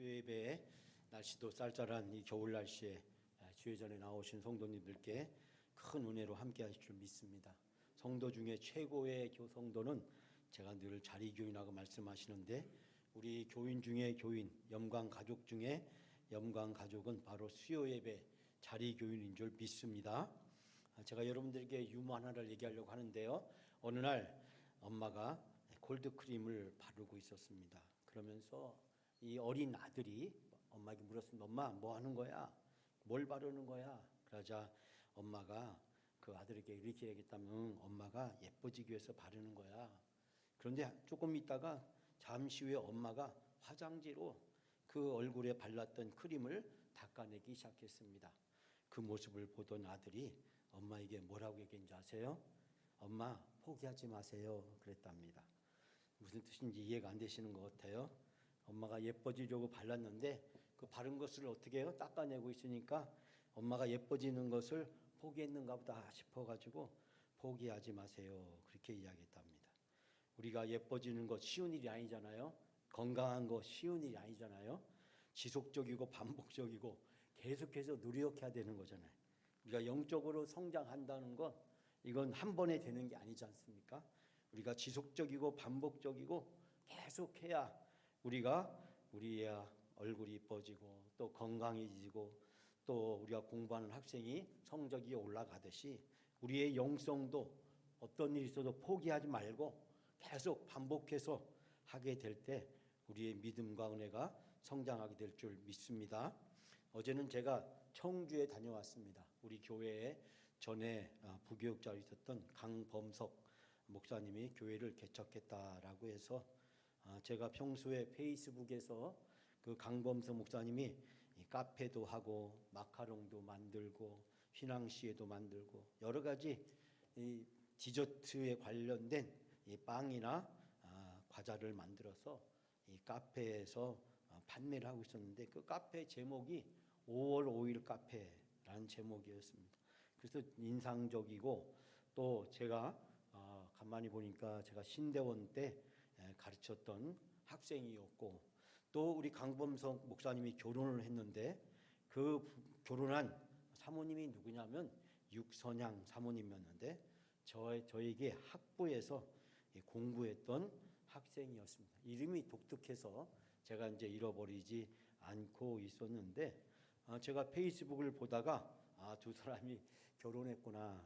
주예배에 날씨도 쌀쌀한 이 겨울 날씨에 주예전에 나오신 성도님들께 큰 은혜로 함께 하실 줄 믿습니다. 성도 중에 최고의 성도는 제가 늘 자리교인하고 말씀하시는데, 우리 교인 중에 교인, 염광가족 중에 염광가족은 바로 수요예배 자리교인인 줄 믿습니다. 제가 여러분들에게 유머 하나를 얘기하려고 하는데요, 어느 날 엄마가 콜드크림을 바르고 있었습니다. 그러면서 이 어린 아들이 엄마에게 물었습니다. 엄마, 뭐 하는 거야? 뭘 바르는 거야? 그러자 엄마가 그 아들에게 이렇게 얘기했다면, 엄마가 예뻐지기 위해서 바르는 거야. 그런데 조금 있다가 잠시 후에 엄마가 화장지로 그 얼굴에 발랐던 크림을 닦아내기 시작했습니다. 그 모습을 보던 아들이 엄마에게 뭐라고 얘기했는지 아세요? 엄마, 포기하지 마세요, 그랬답니다. 무슨 뜻인지 이해가 안 되시는 것 같아요. 엄마가 예뻐지려고 발랐는데 그 바른 것을 어떻게 해요? 닦아내고 있으니까 엄마가 예뻐지는 것을 포기했는가 보다 싶어가지고 포기하지 마세요, 그렇게 이야기했답니다. 우리가 예뻐지는 것 쉬운 일이 아니잖아요. 건강한 거 쉬운 일이 아니잖아요. 지속적이고 반복적이고 계속해서 노력해야 되는 거잖아요. 우리가 영적으로 성장한다는 건 이건 한 번에 되는 게 아니지 않습니까? 우리가 지속적이고 반복적이고 계속해야 우리의 얼굴이 이뻐지고 또 건강해지고 또 우리가 공부하는 학생이 성적이 올라가듯이 우리의 영성도 어떤 일이 있어도 포기하지 말고 계속 반복해서 하게 될 때 우리의 믿음과 은혜가 성장하게 될 줄 믿습니다. 어제는 제가 청주에 다녀왔습니다. 우리 교회에 전에 부교육자로 있었던 강범석 목사님이 교회를 개척했다라고 해서 제가 평소에 페이스북에서 그 강범석 목사님이 카페도 하고 마카롱도 만들고 휘낭시에도 만들고 여러 가지 이 디저트에 관련된 이 빵이나 과자를 만들어서 이 카페에서 판매를 하고 있었는데, 그 카페 제목이 5월 5일 카페라는 제목이었습니다. 그래서 인상적이고, 또 제가 가만히 보니까 제가 신대원 때 가르쳤던 학생이었고, 또 우리 강범석 목사님이 결혼을 했는데 그 결혼한 사모님이 누구냐면 육선양 사모님이었는데 저에게 학부에서 공부했던 학생이었습니다. 이름이 독특해서 제가 이제 잃어버리지 않고 있었는데, 제가 페이스북을 보다가 두 사람이 결혼했구나.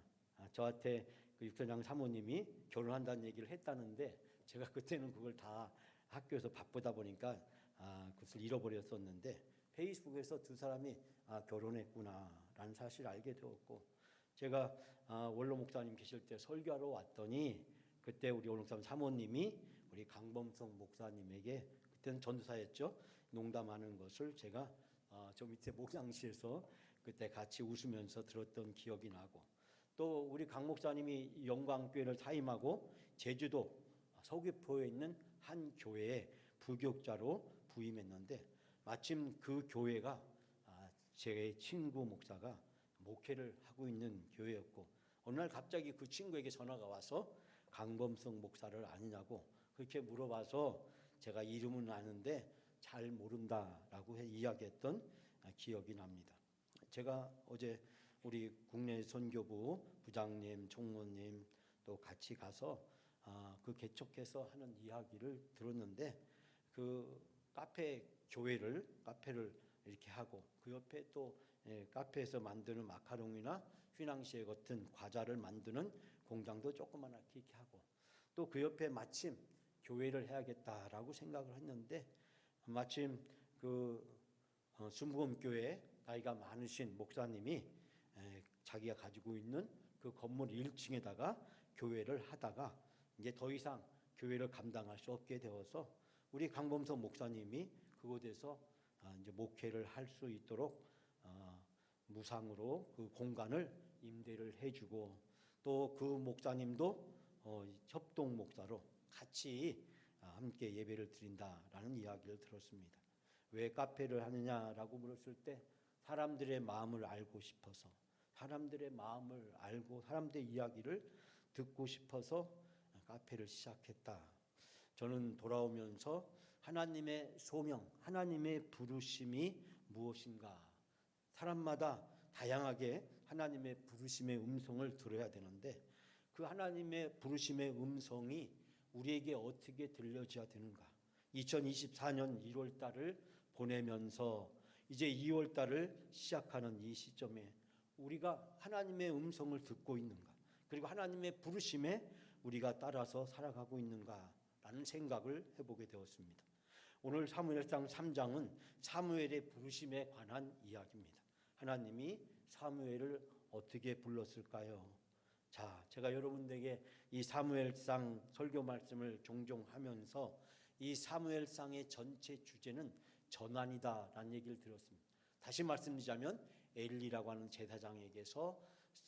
저한테 그 육선양 사모님이 결혼한다는 얘기를 했다는데 제가 그때는 그걸 다 학교에서 바쁘다 보니까 그것을 잃어버렸었는데, 페이스북에서 두 사람이 결혼했구나라는 사실을 알게 되었고, 제가 원로 목사님 계실 때 설교하러 왔더니 그때 우리 원로 목사님 사모님이 우리 강범석 목사님에게, 그때는 전도사였죠, 농담하는 것을 제가 저 밑에 목장실에서 그때 같이 웃으면서 들었던 기억이 나고, 또 우리 강 목사님이 영광교회를 사임하고 제주도 서귀포에 있는 한 교회에 부교육자로 부임했는데, 마침 그 교회가 제 친구 목사가 목회를 하고 있는 교회였고, 어느 날 갑자기 그 친구에게 전화가 와서 강범석 목사를 아느냐고 그렇게 물어봐서 제가 이름은 아는데 잘 모른다라고 이야기했던 기억이 납니다. 제가 어제 우리 국내 선교부 부장님, 총무님 또 같이 가서 그 개척해서 하는 이야기를 들었는데, 그 카페를 이렇게 하고 그 옆에 또 카페에서 만드는 마카롱이나 휘낭시에 같은 과자를 만드는 공장도 조그맣게 이렇게 하고, 또 그 옆에 마침 교회를 해야겠다라고 생각을 했는데, 마침 그 순복음교회 나이가 많으신 목사님이 자기가 가지고 있는 그 건물 1층에다가 교회를 하다가 이제 더 이상 교회를 감당할 수 없게 되어서 우리 강범석 목사님이 그곳에서 이제 목회를 할 수 있도록 무상으로 그 공간을 임대를 해주고, 또 그 목사님도 협동 목사로 같이 함께 예배를 드린다라는 이야기를 들었습니다. 왜 카페를 하느냐라고 물었을 때 사람들의 마음을 알고 싶어서, 사람들의 마음을 알고 사람들의 이야기를 듣고 싶어서 카페를 시작했다. 저는 돌아오면서 하나님의 소명, 하나님의 부르심이 무엇인가? 사람마다 다양하게 하나님의 부르심의 음성을 들어야 되는데 그 하나님의 부르심의 음성이 우리에게 어떻게 들려져야 되는가? 2024년 1월 달을 보내면서 이제 2월 달을 시작하는 이 시점에 우리가 하나님의 음성을 듣고 있는가? 그리고 하나님의 부르심에 우리가 따라서 살아가고 있는가라는 생각을 해보게 되었습니다. 오늘 사무엘상 3장은 사무엘의 부르심에 관한 이야기입니다. 하나님이 사무엘을 어떻게 불렀을까요? 자, 제가 여러분들에게 이 사무엘상 설교 말씀을 종종 하면서 이 사무엘상의 전체 주제는 전환이다라는 얘기를 들었습니다. 다시 말씀드리자면 엘리라고 하는 제사장에게서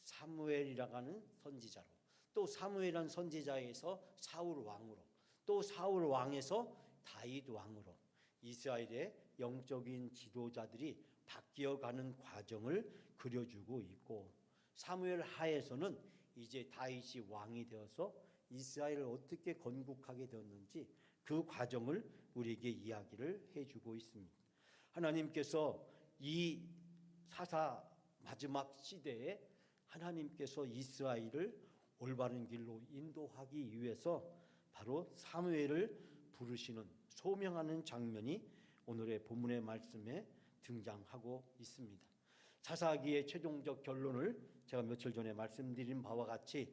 사무엘이라고 하는 선지자로, 또 사무엘이라는 선지자에게서 사울 왕으로, 또 사울 왕에서 다윗 왕으로 이스라엘의 영적인 지도자들이 바뀌어가는 과정을 그려주고 있고, 사무엘 하에서는 이제 다윗이 왕이 되어서 이스라엘을 어떻게 건국하게 되었는지 그 과정을 우리에게 이야기를 해주고 있습니다. 하나님께서 이 사사 마지막 시대에 하나님께서 이스라엘을 올바른 길로 인도하기 위해서 바로 사무엘을 부르시는 소명하는 장면이 오늘의 본문의 말씀에 등장하고 있습니다. 사사기의 최종적 결론을 제가 며칠 전에 말씀드린 바와 같이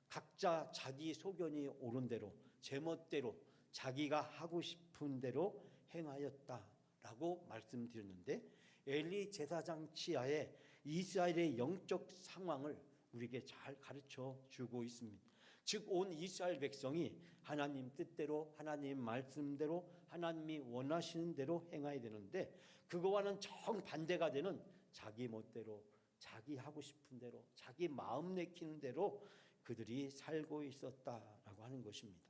각자 자기 소견이 옳은 대로 제멋대로 자기가 하고 싶은 대로 행하였다라고 말씀드렸는데, 엘리 제사장 치하에 이스라엘의 영적 상황을 우리에게 잘 가르쳐 주고 있습니다. 즉 온 이스라엘 백성이 하나님 뜻대로 하나님 말씀대로 하나님이 원하시는 대로 행해야 되는데, 그거와는 정반대가 되는 자기 멋대로 자기 하고 싶은 대로 자기 마음 내키는 대로 그들이 살고 있었다라고 하는 것입니다.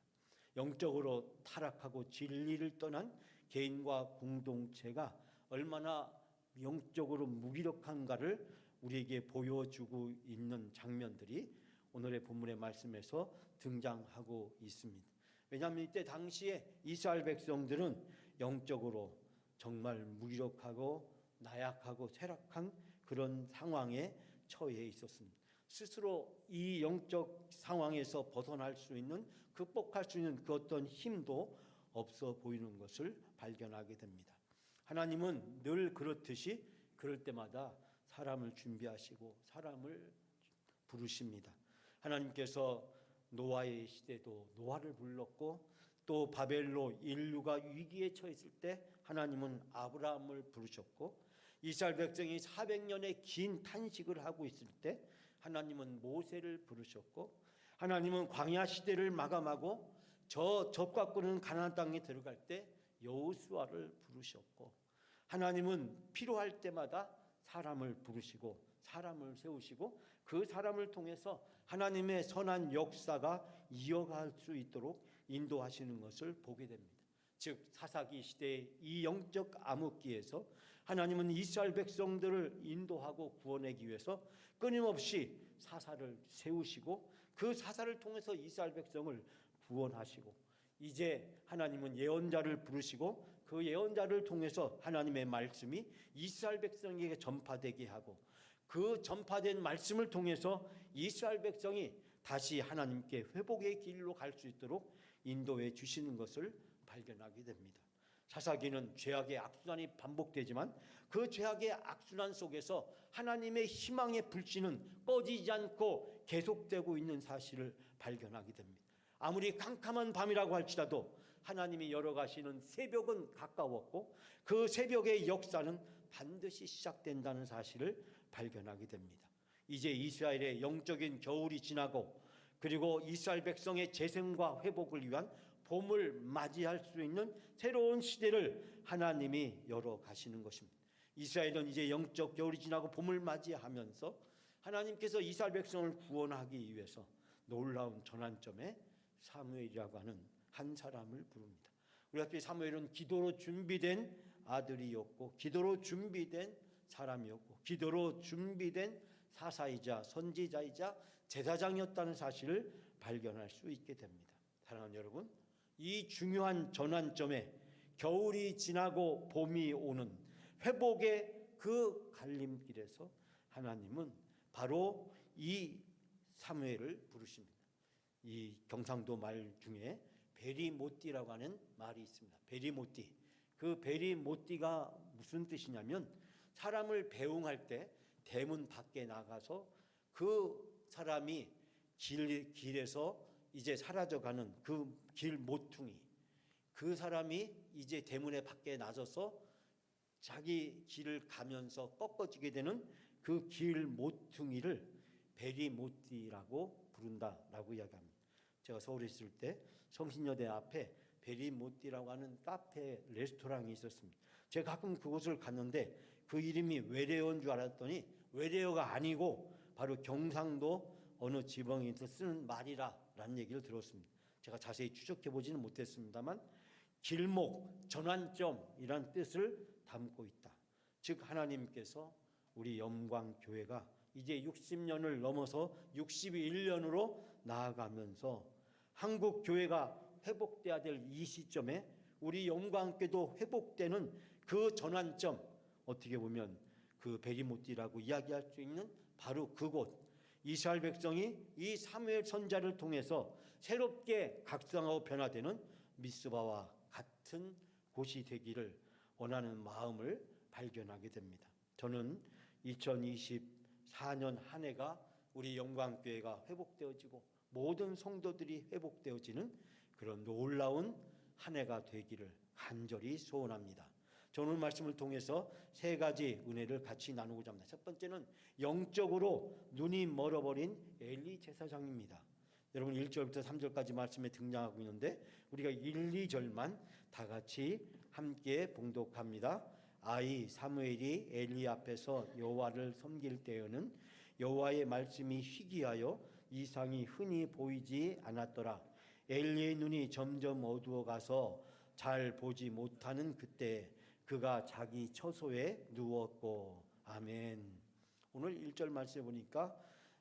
영적으로 타락하고 진리를 떠난 개인과 공동체가 얼마나 영적으로 무기력한가를 우리에게 보여주고 있는 장면들이 오늘의 본문의 말씀에서 등장하고 있습니다. 왜냐하면 이때 당시에 이스라엘 백성들은 영적으로 정말 무기력하고 나약하고 쇠락한 그런 상황에 처해 있었습니다. 스스로 이 영적 상황에서 벗어날 수 있는, 극복할 수 있는 그 어떤 힘도 없어 보이는 것을 발견하게 됩니다. 하나님은 늘 그렇듯이 그럴 때마다 사람을 준비하시고 사람을 부르십니다. 하나님께서 노아의 시대도 노아를 불렀고, 또 바벨로 인류가 위기에 처했을 때 하나님은 아브라함을 부르셨고, 이스라엘 백성이 400년의 긴 탄식을 하고 있을 때 하나님은 모세를 부르셨고, 하나님은 광야 시대를 마감하고 저 적과 끄는 가나안 땅에 들어갈 때 여호수아를 부르셨고, 하나님은 필요할 때마다 사람을 부르시고 사람을 세우시고 그 사람을 통해서 하나님의 선한 역사가 이어갈 수 있도록 인도하시는 것을 보게 됩니다. 즉 사사기 시대의 이 영적 암흑기에서 하나님은 이스라엘 백성들을 인도하고 구원하기 위해서 끊임없이 사사를 세우시고 그 사사를 통해서 이스라엘 백성을 구원하시고, 이제 하나님은 예언자를 부르시고 그 예언자를 통해서 하나님의 말씀이 이스라엘 백성에게 전파되게 하고, 그 전파된 말씀을 통해서 이스라엘 백성이 다시 하나님께 회복의 길로 갈 수 있도록 인도해 주시는 것을 발견하게 됩니다. 사사기는 죄악의 악순환이 반복되지만 그 죄악의 악순환 속에서 하나님의 희망의 불씨는 꺼지지 않고 계속되고 있는 사실을 발견하게 됩니다. 아무리 캄캄한 밤이라고 할지라도 하나님이 열어가시는 새벽은 가까웠고 그 새벽의 역사는 반드시 시작된다는 사실을 발견하게 됩니다. 이제 이스라엘의 영적인 겨울이 지나고, 그리고 이스라엘 백성의 재생과 회복을 위한 봄을 맞이할 수 있는 새로운 시대를 하나님이 열어가시는 것입니다. 이스라엘은 이제 영적 겨울이 지나고 봄을 맞이하면서 하나님께서 이스라엘 백성을 구원하기 위해서 놀라운 전환점에 사무엘이라고 하는 한 사람을 부릅니다. 우리 학교의 사무엘은 기도로 준비된 아들이었고, 기도로 준비된 사람이었고, 기도로 준비된 사사이자 선지자이자 제사장이었다는 사실을 발견할 수 있게 됩니다. 사랑하는 여러분, 이 중요한 전환점에 겨울이 지나고 봄이 오는 회복의 그 갈림길에서 하나님은 바로 이 사무엘을 부르십니다. 이 경상도 말 중에 베리모띠라고 하는 말이 있습니다. 베리모띠. 그 베리모띠가 무슨 뜻이냐면 사람을 배웅할 때 대문 밖에 나가서 그 사람이 길에서 이제 사라져가는 그 길 모퉁이, 그 사람이 이제 대문에 밖에 나서서 자기 길을 가면서 꺾어지게 되는 그 길 모퉁이를 베리모띠라고 부른다라고 이야기합니다. 제가 서울에 있을 때 성신여대 앞에 베리모띠라고 하는 카페 레스토랑이 있었습니다. 제가 가끔 그곳을 갔는데 그 이름이 외래어인 줄 알았더니 외래어가 아니고 바로 경상도 어느 지방에서 쓰는 말이라는 얘기를 들었습니다. 제가 자세히 추적해 보지는 못했습니다만 길목, 전환점이란 뜻을 담고 있다. 즉 하나님께서 우리 영광교회가 이제 60년을 넘어서 61년으로 나아가면서 한국교회가 회복돼야 될 이 시점에 우리 영광교회도 회복되는 그 전환점, 어떻게 보면 그 베리모띠라고 이야기할 수 있는 바로 그곳, 이스라엘 백성이 이 사무엘 선지자를 통해서 새롭게 각성하고 변화되는 미스바와 같은 곳이 되기를 원하는 마음을 발견하게 됩니다. 저는 2024년 한 해가 우리 영광교회가 회복되어지고 모든 성도들이 회복되어지는 그런 놀라운 한 해가 되기를 간절히 소원합니다. 오늘 말씀을 통해서 세 가지 은혜를 같이 나누고자 합니다. 첫 번째는 영적으로 눈이 멀어버린 엘리 제사장입니다. 여러분 1절부터 3절까지 말씀에 등장하고 있는데 우리가 1, 2절만 다 같이 함께 봉독합니다. 아이 사무엘이 엘리 앞에서 여호와를 섬길 때에는 여호와의 말씀이 희귀하여 이상이 흔히 보이지 않았더라. 엘리의 눈이 점점 어두워가서 잘 보지 못하는 그때 그가 자기 처소에 누웠고. 아멘. 오늘 1절 말씀에 보니까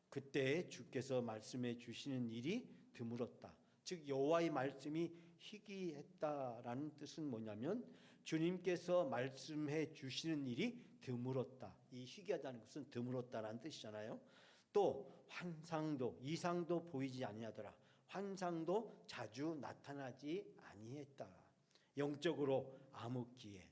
그때 주께서 말씀해 주시는 일이 드물었다. 즉 여호와의 말씀이 희귀했다라는 뜻은 뭐냐면 주님께서 말씀해 주시는 일이 드물었다. 이 희귀하다는 것은 드물었다라는 뜻이잖아요. 또 환상도 이상도 보이지 아니하더라. 환상도 자주 나타나지 아니했다. 영적으로 암흑기에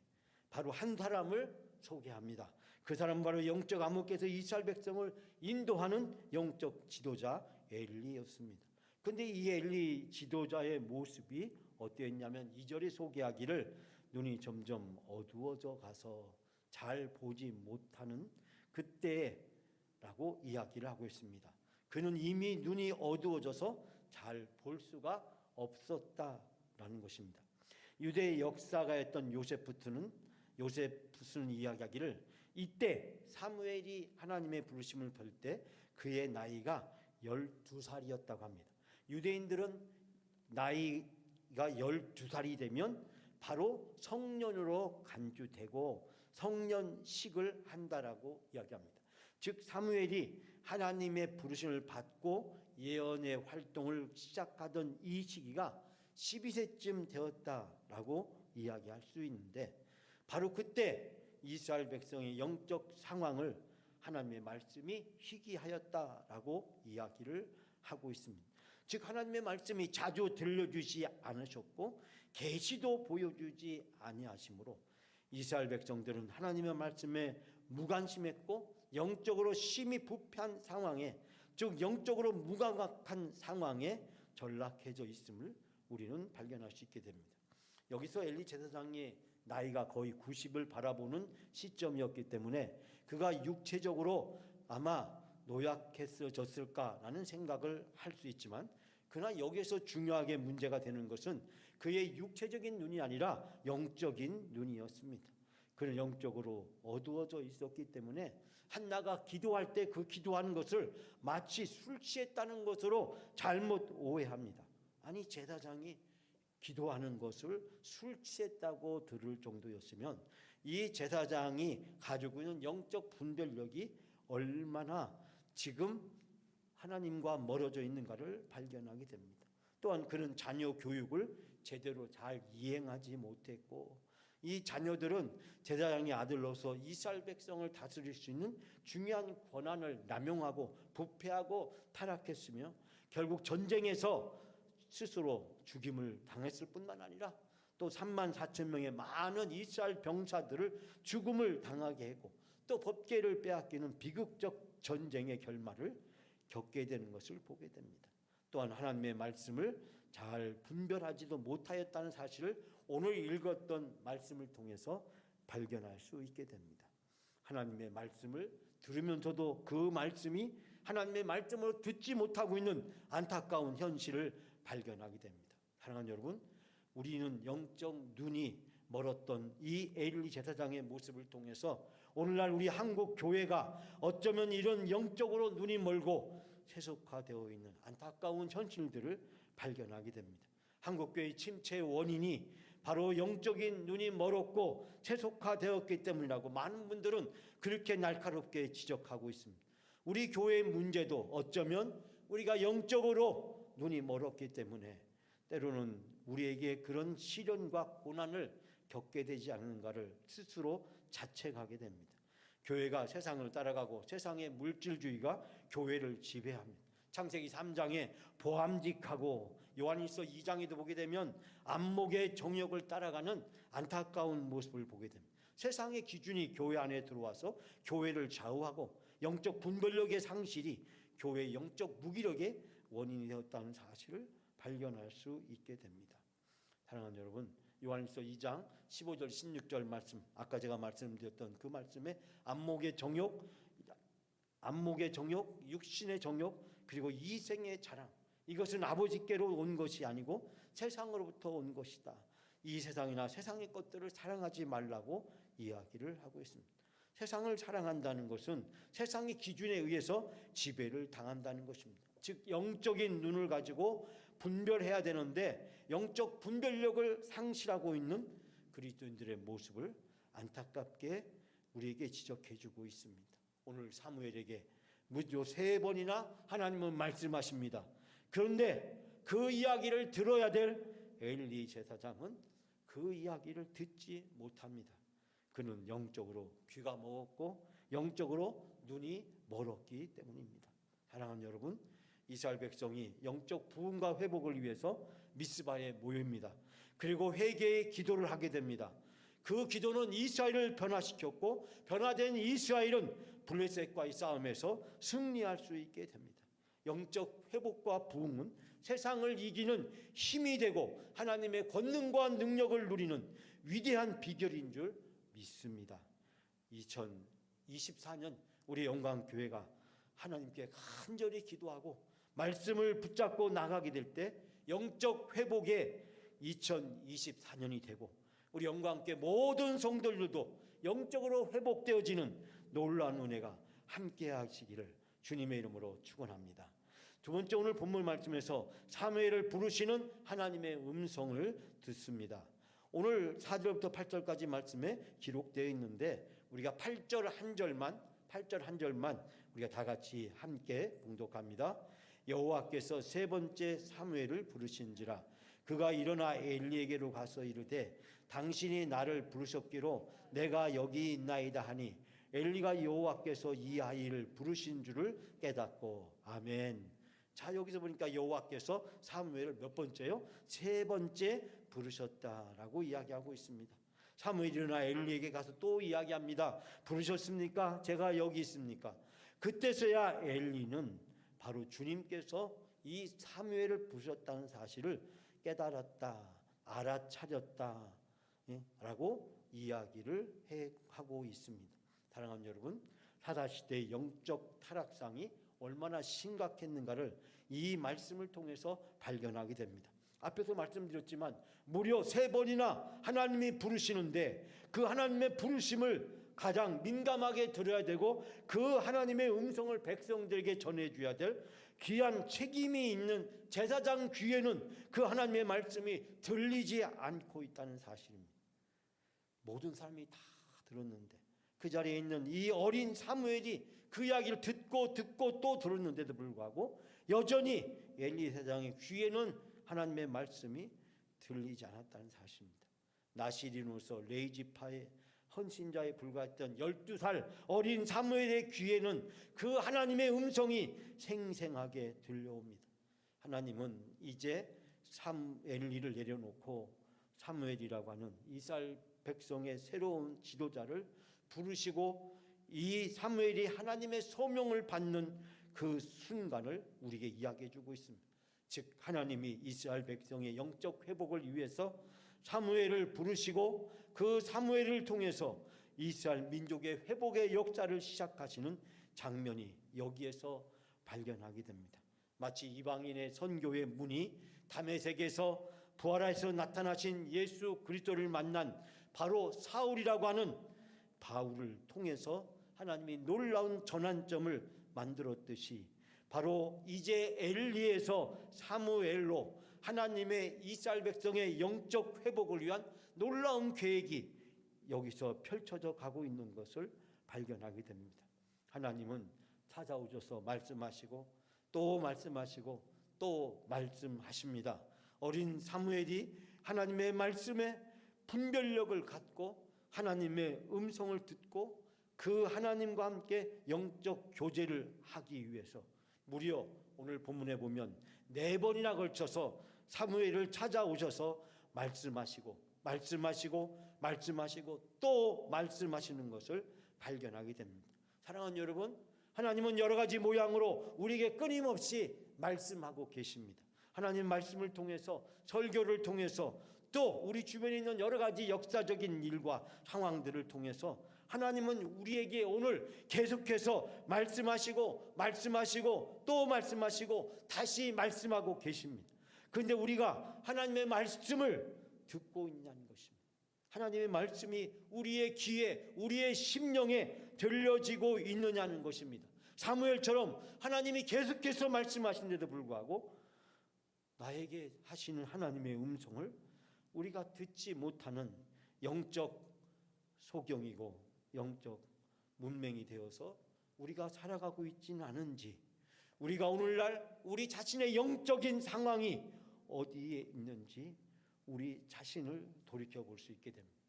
바로 한 사람을 소개합니다. 그 사람은 바로 영적 암흑기에서 이스라엘 백성을 인도하는 영적 지도자 엘리였습니다. 그런데 이 엘리 지도자의 모습이 어땠냐면 2절에 소개하기를 눈이 점점 어두워져 가서 잘 보지 못하는 그때라고 이야기를 하고 있습니다. 그는 이미 눈이 어두워져서 잘 볼 수가 없었다라는 것입니다. 유대의 역사가였던 요세푸스는 이야기하기를 이때 사무엘이 하나님의 부르심을 받을 때 그의 나이가 12살이었다고 합니다. 유대인들은 나이가 12살이 되면 바로 성년으로 간주되고 성년식을 한다라고 이야기합니다. 즉 사무엘이 하나님의 부르심을 받고 예언의 활동을 시작하던 이 시기가 12세쯤 되었다라고 이야기할 수 있는데 바로 그때 이스라엘 백성의 영적 상황을 하나님의 말씀이 희귀하였다라고 이야기를 하고 있습니다. 즉 하나님의 말씀이 자주 들려주지 않으셨고 계시도 보여주지 아니하심으로 이스라엘 백성들은 하나님의 말씀에 무관심했고 영적으로 심히 부패한 상황에 즉 영적으로 무감각한 상황에 전락해져 있음을 우리는 발견할 수 있게 됩니다. 여기서 엘리 제사장의 나이가 거의 90을 바라보는 시점이었기 때문에 그가 육체적으로 아마 노약해졌을까라는 생각을 할 수 있지만 그러나 여기서 중요하게 문제가 되는 것은 그의 육체적인 눈이 아니라 영적인 눈이었습니다. 그는 영적으로 어두워져 있었기 때문에 한나가 기도할 때 그 기도하는 것을 마치 술 취했다는 것으로 잘못 오해합니다. 아니 제사장이 기도하는 것을 술 취했다고 들을 정도였으면 이 제사장이 가지고 있는 영적 분별력이 얼마나 지금 하나님과 멀어져 있는가를 발견하게 됩니다. 또한 그는 자녀 교육을 제대로 잘 이행하지 못했고, 이 자녀들은 제사장의 아들로서 이스라엘 백성을 다스릴 수 있는 중요한 권한을 남용하고 부패하고 타락했으며, 결국 전쟁에서 스스로 죽임을 당했을 뿐만 아니라 또 3만 4천 명의 많은 이스라엘 병사들을 죽음을 당하게 하고, 또 법궤를 빼앗기는 비극적 전쟁의 결말을 겪게 되는 것을 보게 됩니다. 또한 하나님의 말씀을 잘 분별하지도 못하였다는 사실을 오늘 읽었던 말씀을 통해서 발견할 수 있게 됩니다. 하나님의 말씀을 들으면서도 그 말씀이 하나님의 말씀으로 듣지 못하고 있는 안타까운 현실을 발견하게 됩니다. 사랑하는 여러분, 우리는 영적 눈이 멀었던 이 엘리 제사장의 모습을 통해서 오늘날 우리 한국 교회가 어쩌면 이런 영적으로 눈이 멀고 세속화되어 있는 안타까운 현실들을 발견하게 됩니다. 한국 교회의 침체의 원인이 바로 영적인 눈이 멀었고 세속화되었기 때문이라고 많은 분들은 그렇게 날카롭게 지적하고 있습니다. 우리 교회의 문제도 어쩌면 우리가 영적으로 눈이 멀었기 때문에 때로는 우리에게 그런 시련과 고난을 겪게 되지 않는가를 스스로 자책하게 됩니다. 교회가 세상을 따라가고 세상의 물질주의가 교회를 지배합니다. 창세기 3장에 보암직하고 요한일서 2장에도 보게 되면 안목의 정욕을 따라가는 안타까운 모습을 보게 됩니다. 세상의 기준이 교회 안에 들어와서 교회를 좌우하고 영적 분별력의 상실이 교회의 영적 무기력의 원인이 되었다는 사실을 발견할 수 있게 됩니다. 사랑하는 여러분, 요한일서 2장 15절 16절 말씀, 아까 제가 말씀드렸던 그 말씀에 안목의 정욕, 육신의 정욕, 그리고 이생의 자랑, 이것은 아버지께로 온 것이 아니고 세상으로부터 온 것이다. 이 세상이나 세상의 것들을 사랑하지 말라고 이야기를 하고 있습니다. 세상을 사랑한다는 것은 세상의 기준에 의해서 지배를 당한다는 것입니다. 즉 영적인 눈을 가지고 분별해야 되는데 영적 분별력을 상실하고 있는 그리스도인들의 모습을 안타깝게 우리에게 지적해주고 있습니다. 오늘 사무엘에게 무려 3번이나 하나님은 말씀하십니다. 그런데 그 이야기를 들어야 될 엘리 제사장은 그 이야기를 듣지 못합니다. 그는 영적으로 귀가 먹었고 영적으로 눈이 멀었기 때문입니다. 사랑하는 여러분, 이스라엘 백성이 영적 부흥과 회복을 위해서 미스바에 모입니다. 그리고 회개의 기도를 하게 됩니다. 그 기도는 이스라엘을 변화시켰고 변화된 이스라엘은 블레셋과의 싸움에서 승리할 수 있게 됩니다. 영적 회복과 부흥은 세상을 이기는 힘이 되고 하나님의 권능과 능력을 누리는 위대한 비결인 줄 믿습니다. 2024년 우리 영광교회가 하나님께 간절히 기도하고 말씀을 붙잡고 나가게 될 때 영적 회복의 2024년이 되고 우리 영광교회 모든 성도들도 영적으로 회복되어지는 놀라운 은혜가 함께 하시기를 주님의 이름으로 축원합니다. 두 번째, 오늘 본문 말씀에서 사무엘을 부르시는 하나님의 음성을 듣습니다. 오늘 4절부터 8절까지 말씀에 기록되어 있는데 우리가 8절 한 절만 우리가 다 같이 함께 봉독합니다. 여호와께서 세 번째 사무엘을 부르신지라 그가 일어나 엘리에게로 가서 이르되 당신이 나를 부르셨기로 내가 여기 있나이다 하니 엘리가 여호와께서 이 아이를 부르신 줄을 깨닫고 아멘. 자, 여기서 보니까 여호와께서 사무엘을 몇 번째요? 3번째 부르셨다라고 이야기하고 있습니다. 사무엘이 일어나 엘리에게 가서 또 이야기합니다. 부르셨습니까? 제가 여기 있습니까? 그때서야 엘리는 바로 주님께서 이 사무엘을 부르셨다는 사실을 깨달았다, 알아차렸다 라고 이야기를 하고 있습니다. 사랑하는 여러분, 사사시대의 영적 타락상이 얼마나 심각했는가를 이 말씀을 통해서 발견하게 됩니다. 앞에서 말씀드렸지만 무려 3번이나 하나님이 부르시는데 그 하나님의 부르심을 가장 민감하게 들어야 되고 그 하나님의 음성을 백성들에게 전해줘야 될 귀한 책임이 있는 제사장 귀에는 그 하나님의 말씀이 들리지 않고 있다는 사실입니다. 모든 사람이 다 들었는데 그 자리에 있는 이 어린 사무엘이 그 이야기를 듣고 또 들었는데도 불구하고 여전히 엘리 제사장의 귀에는 하나님의 말씀이 들리지 않았다는 사실입니다. 나시린으로서 레이지파의 헌신자에 불과했던 12살 어린 사무엘의 귀에는 그 하나님의 음성이 생생하게 들려옵니다. 하나님은 이제 엘리를 내려놓고 사무엘이라고 하는 이스라엘 백성의 새로운 지도자를 부르시고 이 사무엘이 하나님의 소명을 받는 그 순간을 우리에게 이야기해 주고 있습니다. 즉 하나님이 이스라엘 백성의 영적 회복을 위해서 사무엘을 부르시고 그 사무엘을 통해서 이스라엘 민족의 회복의 역사를 시작하시는 장면이 여기에서 발견하게 됩니다. 마치 이방인의 선교의 문이 다메섹에서 부활해서 나타나신 예수 그리스도를 만난 바로 사울이라고 하는 바울을 통해서 하나님이 놀라운 전환점을 만들었듯이 바로 이제 엘리에서 사무엘로 하나님의 이스라엘 백성의 영적 회복을 위한 놀라운 계획이 여기서 펼쳐져 가고 있는 것을 발견하게 됩니다. 하나님은 찾아오셔서 말씀하시고 또 말씀하시고 또 말씀하십니다. 어린 사무엘이 하나님의 말씀에 분별력을 갖고 하나님의 음성을 듣고 그 하나님과 함께 영적 교제를 하기 위해서 무려 오늘 본문에 보면 4번이나 걸쳐서 사무엘을 찾아오셔서 말씀하시고 또 말씀하시는 것을 발견하게 됩니다. 사랑하는 여러분, 하나님은 여러 가지 모양으로 우리에게 끊임없이 말씀하고 계십니다. 하나님 말씀을 통해서, 설교를 통해서, 또 우리 주변에 있는 여러 가지 역사적인 일과 상황들을 통해서 하나님은 우리에게 오늘 계속해서 말씀하시고 또 말씀하시고 다시 말씀하고 계십니다. 그런데 우리가 하나님의 말씀을 듣고 있냐는 것입니다. 하나님의 말씀이 우리의 귀에, 우리의 심령에 들려지고 있느냐는 것입니다. 사무엘처럼 하나님이 계속해서 말씀하시는데도 불구하고 나에게 하시는 하나님의 음성을 우리가 듣지 못하는 영적 소경이고 영적 문맹이 되어서 우리가 살아가고 있지는 않은지, 우리가 오늘날 우리 자신의 영적인 상황이 어디에 있는지 우리 자신을 돌이켜 볼 수 있게 됩니다.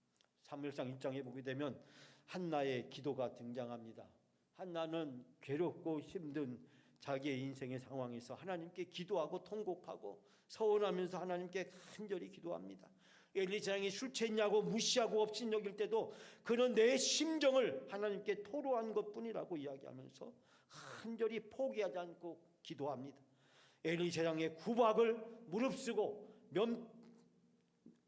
사무엘상 1장에 보게 되면 한나의 기도가 등장합니다. 한나는 괴롭고 힘든 자기의 인생의 상황에서 하나님께 기도하고 통곡하고 서원하면서 하나님께 간절히 기도합니다. 엘리 제사장이 술 취했냐고 무시하고 업신여길 때도 그는 내 심정을 하나님께 토로한 것뿐이라고 이야기하면서 간절히 포기하지 않고 기도합니다. 엘리 제사장의 구박을 무릅쓰고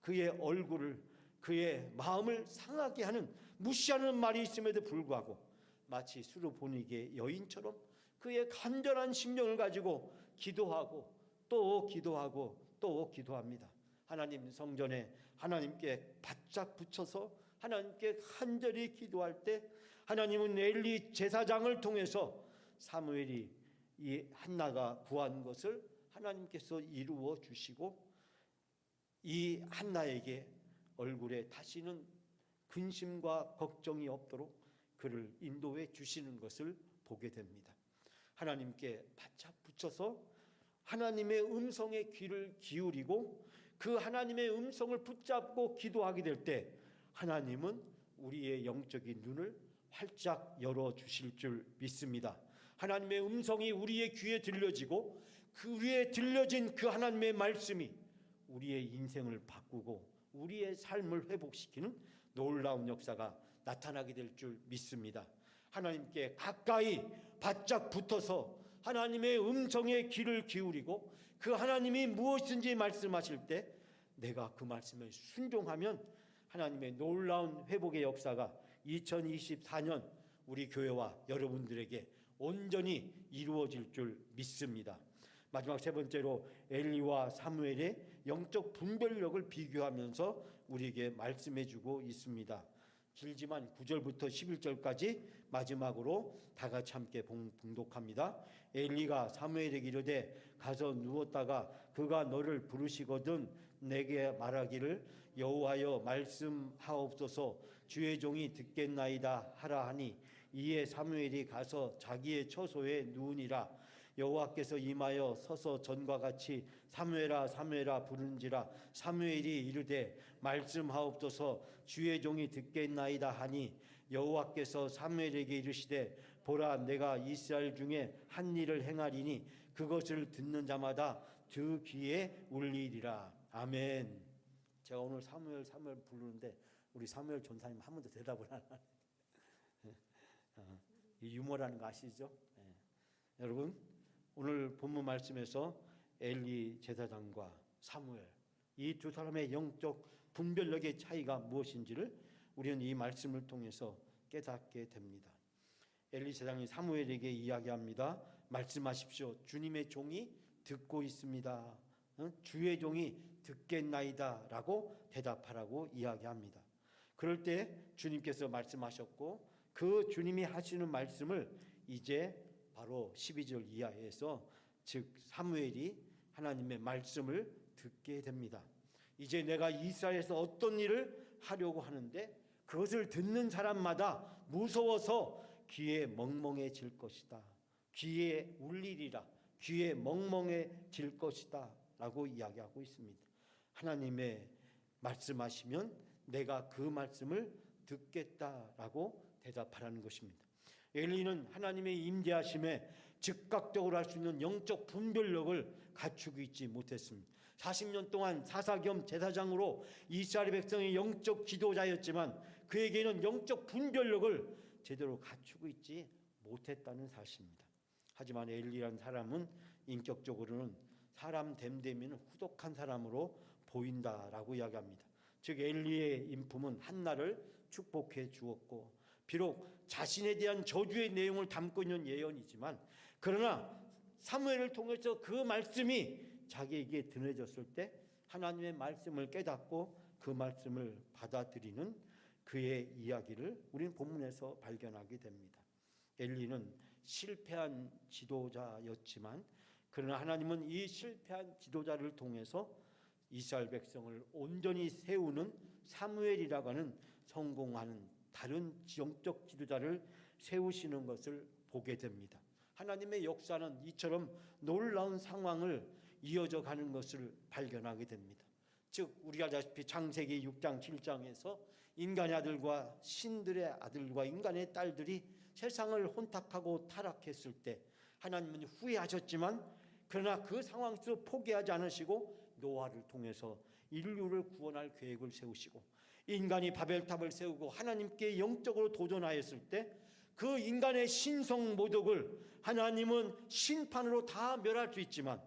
그의 얼굴을, 그의 마음을 상하게 하는 무시하는 말이 있음에도 불구하고 마치 수르보니게 여인처럼 그의 간절한 심령을 가지고 기도하고 또 기도합니다. 하나님 성전에 하나님께 바짝 붙여서 하나님께 간절히 기도할 때 하나님은 엘리 제사장을 통해서 사무엘이 이 한나가 구한 것을 하나님께서 이루어 주시고 이 한나에게 얼굴에 다시는 근심과 걱정이 없도록 그를 인도해 주시는 것을 보게 됩니다. 하나님께 바짝 붙여서 하나님의 음성에 귀를 기울이고 그 하나님의 음성을 붙잡고 기도하게 될 때 하나님은 우리의 영적인 눈을 활짝 열어주실 줄 믿습니다. 하나님의 음성이 우리의 귀에 들려지고 그 귀에 들려진 그 하나님의 말씀이 우리의 인생을 바꾸고 우리의 삶을 회복시키는 놀라운 역사가 나타나게 될 줄 믿습니다. 하나님께 가까이 바짝 붙어서 하나님의 음성에 귀를 기울이고 그 하나님이 무엇인지 말씀하실 때 내가 그 말씀에 순종하면 하나님의 놀라운 회복의 역사가 2024년 우리 교회와 여러분들에게 온전히 이루어질 줄 믿습니다. 마지막 세 번째로 엘리와 사무엘의 영적 분별력을 비교하면서 우리에게 말씀해주고 있습니다. 길지만 9절부터 11절까지 마지막으로 다 같이 함께 봉독합니다. 엘리가 사무엘에게 이르되 가서 누웠다가 그가 너를 부르시거든 내게 말하기를 여호와여 말씀하옵소서 주의 종이 듣겠나이다 하라 하니 이에 사무엘이 가서 자기의 처소에 누우니라. 여호와께서 임하여 서서 전과 같이 사무엘아 사무엘아 부른지라. 사무엘이 이르되 말씀하옵소서 주의 종이 듣겠나이다 하니 여호와께서 사무엘에게 이르시되 보라 내가 이스라엘 중에 한 일을 행하리니 그것을 듣는 자마다 두 귀에 울리리라. 아멘. 제가 오늘 사무엘 부르는데 우리 사무엘 전사님 한 번도 대답을 안 하네. 이 유머라는 거 아시죠? 네. 여러분 오늘 본문 말씀에서 엘리 제사장과 사무엘 이 두 사람의 영적 분별력의 차이가 무엇인지를 우리는 이 말씀을 통해서 깨닫게 됩니다. 엘리 제사장이 사무엘에게 이야기합니다. 말씀하십시오. 주님의 종이 듣고 있습니다. 주의 종이 듣겠나이다 라고 대답하라고 이야기합니다. 그럴 때 주님께서 말씀하셨고 그 주님이 하시는 말씀을 이제 바로 12절 이하에서 즉 사무엘이 하나님의 말씀을 듣게 됩니다. 이제 내가 이스라엘에서 어떤 일을 하려고 하는데 그것을 듣는 사람마다 무서워서 귀에 멍멍해질 것이다. 귀에 울리리라. 귀에 멍멍해질 것이다 라고 이야기하고 있습니다. 하나님의 말씀하시면 내가 그 말씀을 듣겠다라고 대답하라는 것입니다. 엘리는 하나님의 임재하심에 즉각적으로 할 수 있는 영적 분별력을 갖추고 있지 못했습니다. 40년 동안 사사 겸 제사장으로 이스라엘 백성의 영적 지도자였지만 그에게는 영적 분별력을 제대로 갖추고 있지 못했다는 사실입니다. 하지만 엘리라는 사람은 인격적으로는 사람 됨됨이는 후덕한 사람으로 보인다라고 이야기합니다. 즉 엘리의 인품은 한나를 축복해 주었고 비록 자신에 대한 저주의 내용을 담고 있는 예언이지만 그러나 사무엘을 통해서 그 말씀이 자기에게 드러졌을 때 하나님의 말씀을 깨닫고 그 말씀을 받아들이는 그의 이야기를 우리는 본문에서 발견하게 됩니다. 엘리는 실패한 지도자였지만 그러나 하나님은 이 실패한 지도자를 통해서 이스라엘 백성을 온전히 세우는 사무엘이라고 하는 성공하는 다른 영적 지도자를 세우시는 것을 보게 됩니다. 하나님의 역사는 이처럼 놀라운 상황을 이어져 가는 것을 발견하게 됩니다. 즉 우리가 알다시피 창세기 6장 7장에서 인간의 아들과 신들의 아들과 인간의 딸들이 세상을 혼탁하고 타락했을 때 하나님은 후회하셨지만 그러나 그 상황 속에서 포기하지 않으시고 노아를 통해서 인류를 구원할 계획을 세우시고 인간이 바벨탑을 세우고 하나님께 영적으로 도전하였을 때 그 인간의 신성 모독을 하나님은 심판으로 다 멸할 수 있지만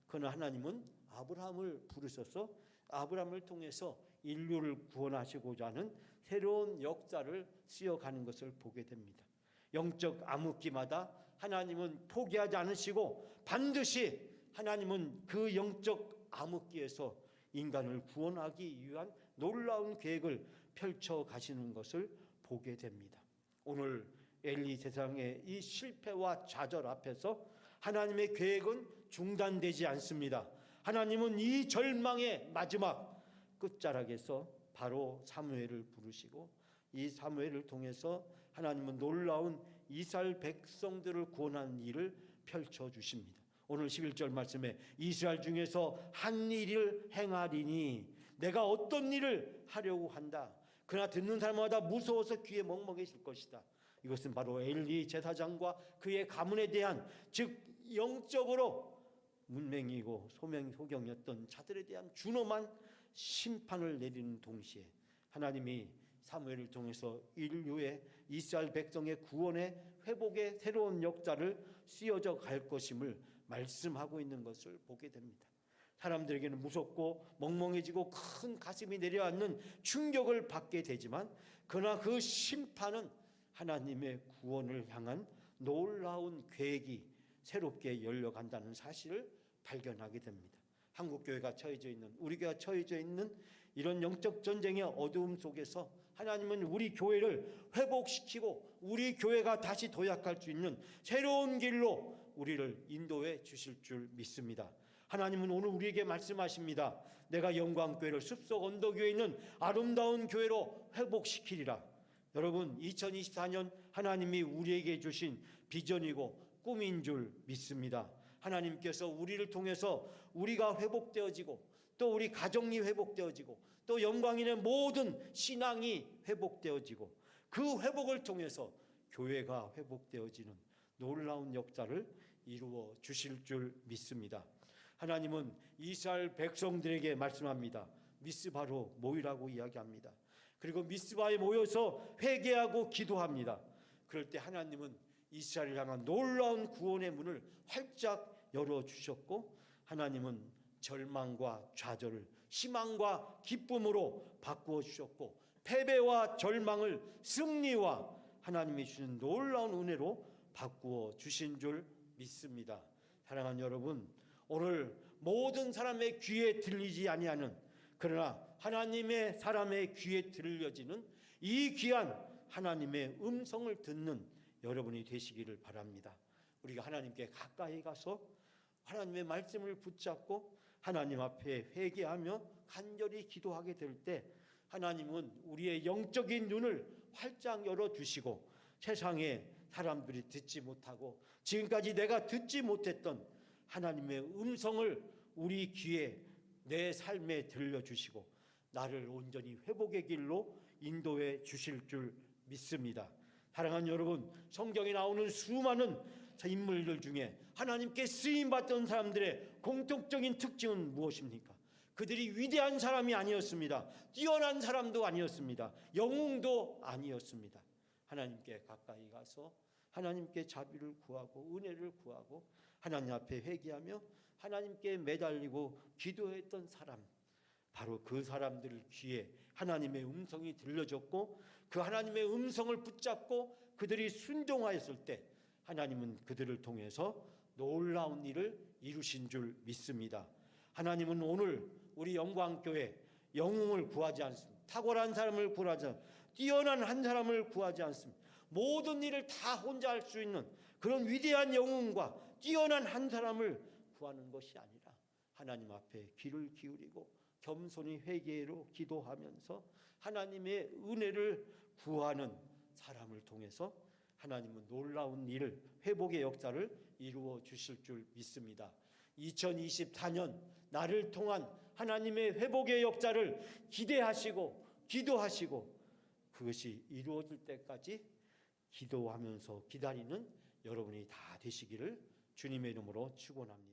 그러나 하나님은 아브라함을 부르셔서 아브라함을 통해서 인류를 구원하시고자 하는 새로운 역사를 쓰여가는 것을 보게 됩니다. 영적 암흑기마다 하나님은 포기하지 않으시고 반드시 하나님은 그 영적 암흑기에서 인간을 구원하기 위한 놀라운 계획을 펼쳐 가시는 것을 보게 됩니다. 오늘 엘리 제사장의 이 실패와 좌절 앞에서 하나님의 계획은 중단되지 않습니다. 하나님은 이 절망의 마지막 끝자락에서 바로 사무엘을 부르시고 이 사무엘을 통해서 하나님은 놀라운 이스라엘 백성들을 구원하는 일을 펼쳐 주십니다. 오늘 11절 말씀에 이스라엘 중에서 한 일을 행하리니 내가 어떤 일을 하려고 한다. 그러나 듣는 사람마다 무서워서 귀에 멍멍해질 것이다. 이것은 바로 엘리 제사장과 그의 가문에 대한 즉 영적으로 문맹이고 소경이었던 자들에 대한 준엄한 심판을 내리는 동시에 하나님이 사무엘을 통해서 인류의 이스라엘 백성의 구원의 회복의 새로운 역사를 쓰여져 갈 것임을 말씀하고 있는 것을 보게 됩니다. 사람들에게는 무섭고 멍멍해지고 큰 가슴이 내려앉는 충격을 받게 되지만 그러나 그 심판은 하나님의 구원을 향한 놀라운 계획이 새롭게 열려간다는 사실을 발견하게 됩니다. 한국교회가 처해져 있는 우리 교회가 처해져 있는 이런 영적 전쟁의 어두움 속에서 하나님은 우리 교회를 회복시키고 우리 교회가 다시 도약할 수 있는 새로운 길로 우리를 인도해 주실 줄 믿습니다. 하나님은 오늘 우리에게 말씀하십니다. 내가 영광교회를 숲속 언덕위에 있는 아름다운 교회로 회복시키리라. 여러분 2024년 하나님이 우리에게 주신 비전이고 꿈인 줄 믿습니다. 하나님께서 우리를 통해서 우리가 회복되어지고 또 우리 가정이 회복되어지고 또 영광인의 모든 신앙이 회복되어지고 그 회복을 통해서 교회가 회복되어지는 놀라운 역사를 이루어 주실 줄 믿습니다. 하나님은 이스라엘 백성들에게 말씀합니다. 미스바로 모이라고 이야기합니다. 그리고 미스바에 모여서 회개하고 기도합니다. 그럴 때 하나님은 이스라엘을 향한 놀라운 구원의 문을 활짝 열어주셨고 하나님은 절망과 좌절을 희망과 기쁨으로 바꾸어 주셨고 패배와 절망을 승리와 하나님이 주신 놀라운 은혜로 바꾸어 주신 줄 믿습니다. 사랑하는 여러분, 오늘 모든 사람의 귀에 들리지 아니하는 그러나 하나님의 사람의 귀에 들려지는 이 귀한 하나님의 음성을 듣는 여러분이 되시기를 바랍니다. 우리가 하나님께 가까이 가서 하나님의 말씀을 붙잡고 하나님 앞에 회개하며 간절히 기도하게 될 때 하나님은 우리의 영적인 눈을 활짝 열어주시고 세상에 사람들이 듣지 못하고 지금까지 내가 듣지 못했던 하나님의 음성을 우리 귀에 내 삶에 들려주시고 나를 온전히 회복의 길로 인도해 주실 줄 믿습니다. 사랑하는 여러분, 성경에 나오는 수많은 인물들 중에 하나님께 쓰임받던 사람들의 공통적인 특징은 무엇입니까? 그들이 위대한 사람이 아니었습니다. 뛰어난 사람도 아니었습니다. 영웅도 아니었습니다. 하나님께 가까이 가서 하나님께 자비를 구하고 은혜를 구하고 하나님 앞에 회개하며 하나님께 매달리고 기도했던 사람, 바로 그 사람들 귀에 하나님의 음성이 들려졌고 그 하나님의 음성을 붙잡고 그들이 순종하였을 때 하나님은 그들을 통해서 놀라운 일을 이루신 줄 믿습니다. 하나님은 오늘 우리 영광교회 영웅을 구하지 않습니다. 탁월한 사람을 구하지 않습니다. 뛰어난 한 사람을 구하지 않습니다. 모든 일을 다 혼자 할 수 있는 그런 위대한 영웅과 뛰어난 한 사람을 구하는 것이 아니라 하나님 앞에 귀를 기울이고 겸손히 회개로 기도하면서 하나님의 은혜를 구하는 사람을 통해서 하나님은 놀라운 일을 회복의 역사를 이루어 주실 줄 믿습니다. 2024년 나를 통한 하나님의 회복의 역사를 기대하시고 기도하시고 그것이 이루어질 때까지 기도하면서 기다리는 여러분이 다 되시기를 주님의 이름으로 축원합니다.